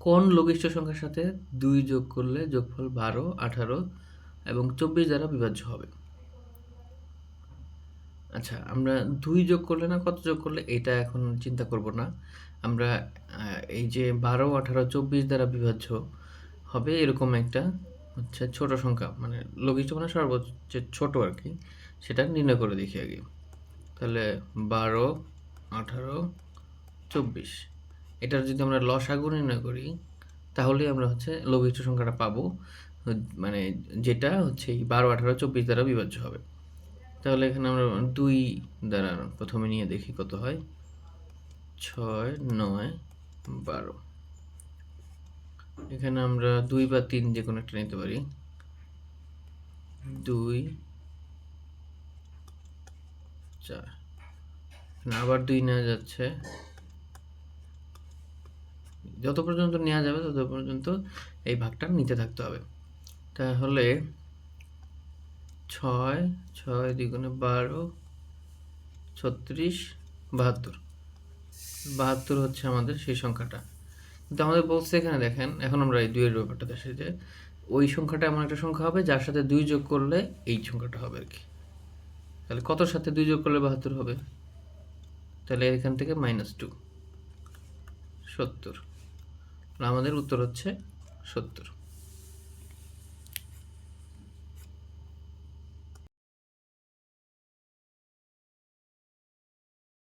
কোন লঘিষ্ঠ সংখ্যার সাথে 2 যোগ করলে যোগফল 12, 18 এবং 24 দ্বারা বিভাজ্য হবে? আচ্ছা, আমরা 2 যোগ করলে না কত যোগ করলে এটা এখন চিন্তা করব না। আমরা এই যে 12, 18, 24 দ্বারা বিভাজ্য হবে এরকম একটা হচ্ছে ছোট সংখ্যা, মানে লঘিষ্ঠ মানে সর্বোচ্চ ছোট আর কি, সেটা নির্ণয় করে দেখি আগে। তাহলে 12, 18, 24 এটার যদি আমরা লসাগু নির্ণয় করি তাহলেই আমরা হচ্ছে লঘিষ্ঠ সংখ্যাটা পাবো, মানে যেটা হচ্ছে এই 12, 18, 24 দ্বারা বিভাজ্য হবে। তাহলে এখানে আমরা 2 দ্বারা প্রথমে নিয়ে দেখি কত হয়। 6, 9, 12। এখানে আমরা 2 বা 3 যে কোনো একটা নিতে পারি। 2, 4। আবার 2 নেওয়া যাচ্ছে। যত পর্যন্ত নেওয়া যাবে তত পর্যন্ত এই ভাগটা নিতে থাকতে হবে। তাহলে 6, 6 দ্বিগুণে 12, 36, 72। 72 হচ্ছে আমাদের সেই সংখ্যাটা। কিন্তু আমাদের বলছে এখানে দেখেন, এখন আমরা এই 2 এর ব্যাপারটা দেখি যে ওই সংখ্যাটা এমন একটা সংখ্যা হবে যার সাথে 2 যোগ করলে এই সংখ্যাটা হবে আর কি। তাহলে কতর সাথে 2 যোগ করলে 72 হবে? তাহলে এখান থেকে -2, 70। আমাদের উত্তর হচ্ছে 70।